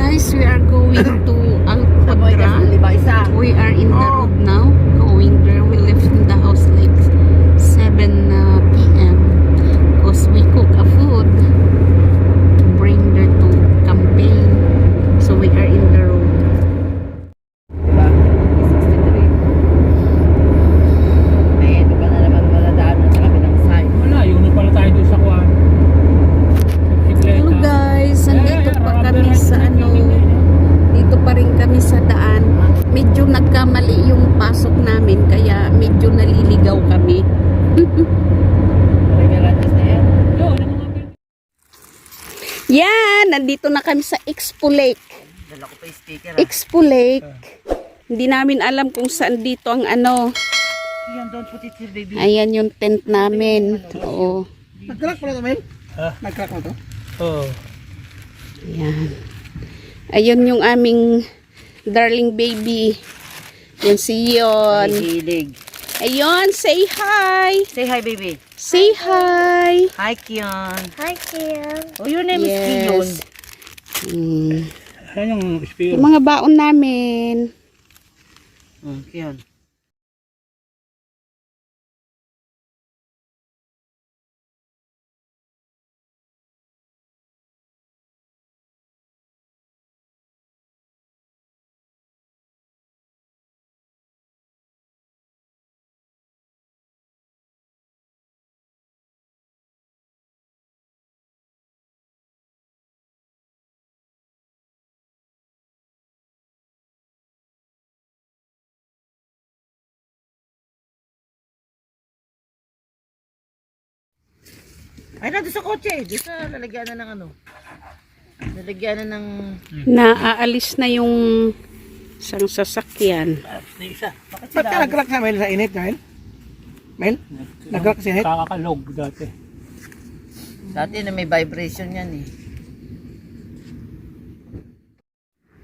guys, we are going to Alcodra. We are in the road now, going there. We left in the house like 7 p.m. because we cook a food to bring there to campaign. So we are in the road. Diba? 63. May ito pa na naman maladaanan sa kabilang side. Wala, yun na pala tayo doon sa kuwan. Hello guys, nandito pa kami sa dito pa rin kami sa daan. Medyo nagkamali yung pasok namin kaya medyo naliligaw kami. Yan, nandito na kami sa Expo Lake. Dala ko pa yung sticker. Expo Lake. Hindi namin alam kung saan dito ang Yan, don't put it here, baby. Ayan yung tent namin. Oo. Nag-crack pala ito, Mel? Nag-crack na ito? Oo. Ayan. Ayun yung aming darling baby. Yun si Yon. Hilig. Ayun, say hi. Say hi, baby. Say hi. Hi, Kion. Hi, Kim. Oh, your name is Kion. Ayan yung spill. Yung mga baon namin. Kion. Ay, nandun sa kotse. Doon sa lalagyan na ng ano. Lalagyan na ng... Naaalis na yung isang sasakyan. Na isa. Bakit Ba't ka sila? nag-crack sa Mel sa init, Mel? Mel? Nag-crack sa init? Kakakalog dati. Dati na may vibration yan eh.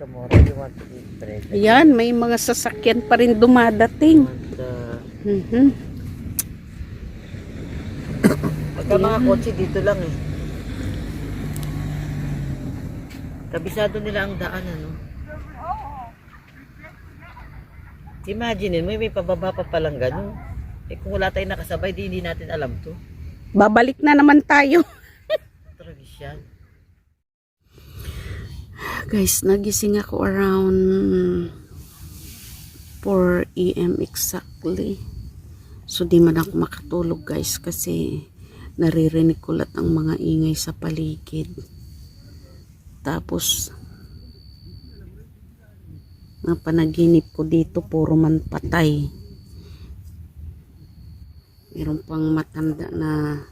Tomorrow you want to eat bread. Ayan, may mga sasakyan pa rin dumadating. Pagka mga kotse dito lang eh. Kabisado nila ang daan ano. Imagine may pababa pa palang gano'n. Eh kung wala tayong nakasabay, di hindi natin alam to. Babalik na naman tayo. Tradisyon. Guys, nagising ako around 4 AM exactly. So di man ako makatulog guys kasi naririnig ko lahat ang mga ingay sa paligid. Tapos mga panaginip ko dito puro man patay. Meron pang matanda na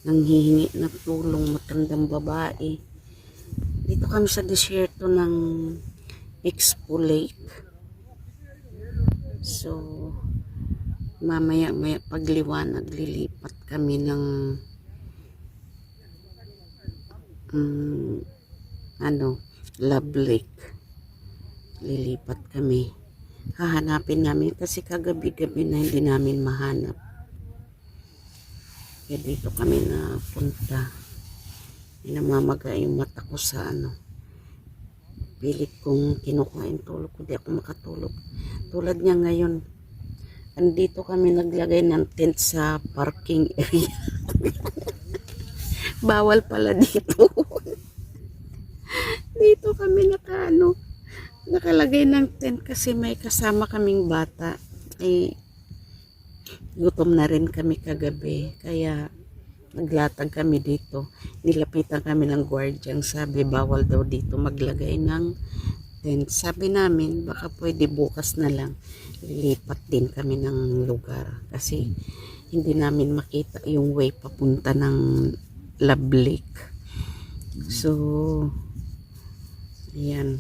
nanghihingi ng tulong, matandang babae. Dito kami sa desierto ng Expo Lake. So mamaya pagliwanag lilipat kami ng Love Lake. Lilipat kami. Hahanapin namin kasi kagabi-gabi na hindi namin mahanap. Kaya dito kami na punta. Namamaga yung mata ko sa pilit kong kinukuha yung tulog ko, di ako makatulog. Tulad niya ngayon, andito kami naglagay ng tent sa parking area. Bawal pala dito. Dito kami nakalagay ng tent kasi may kasama kaming bata. Gutom na rin kami kagabi, kaya naglatag kami dito. Nilapitan kami ng guardian, sabi bawal daw dito maglagay ng tent. Sabi namin baka pwede bukas na lang lilipat din kami ng lugar kasi hindi namin makita yung way papunta ng Love Lake. So ayan,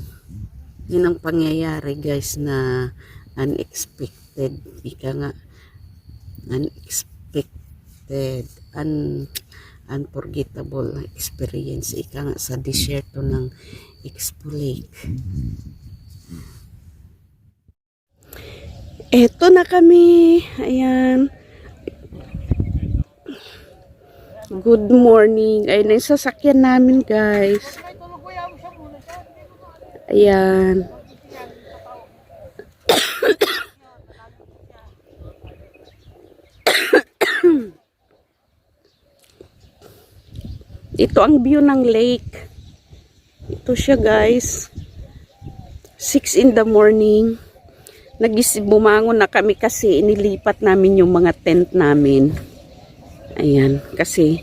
yun ang pangyayari guys na unexpected. Ika nga unexpected, unforgettable experience. Ika nga sa desierto ng Expo Lake. Eto na kami. Ayan. Good morning. Ayun na yung sasakyan namin guys. Ayan. Ito ang view ng lake. Ito siya guys. 6 in the morning. Bumangon na kami kasi inilipat namin yung mga tent namin. Ayan. Kasi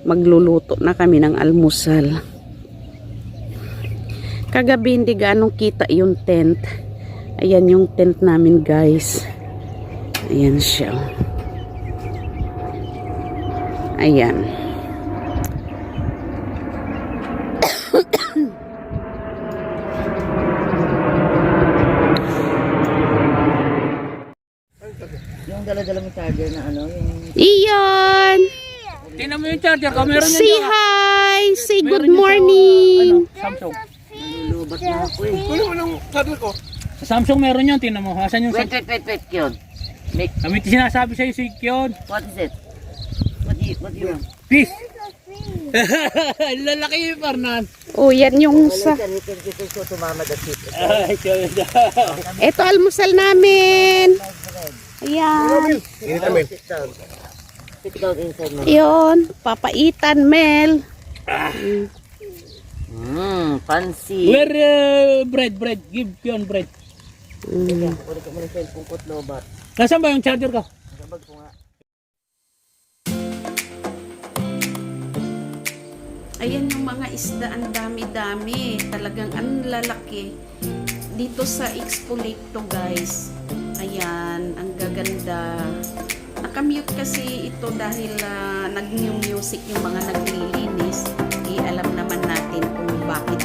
magluluto na kami ng almusal. Kagabi hindi ganong kita yung tent. Ayan yung tent namin guys. Ayan siya. Ayan. Yung dala-dala mo charger na ano, yung... Iyon! Tingnan mo yung charger ko. Meron yan Say dyan. hi! Say Meron good yan sa, morning! Samsung. Lubat na ako eh. Kunin mo ng saddle ko. Sa Samsung meron yan. Tingnan mo. Asan yung Wait, Samsung? wait, Kyon. Make, Kami sinasabi sa'yo si Kyon. what is it? What do you want? Peace. Lalaki yung Farnan. Oh, yan yung Sa... sa... We can get to mama the tip. Ay, Kyon. Ito almusal namin. Ayan. Init namin. Sit down. Sit down inside mo. Yun. Papaitan, Mel. Fancy. Where bread? Give Kyon bread. Kunin ko muna sa cellphone ko, lobat. Nasaan ba yung charger ko? Sabag ko nga. Ayan yung mga isda, ang dami-dami. Talagang ang lalaki. Dito sa Expo Lake to guys. Ayan, ang gaganda. Nakamute kasi ito dahil nag-music yung mga naglilinis. Alam naman natin kung bakit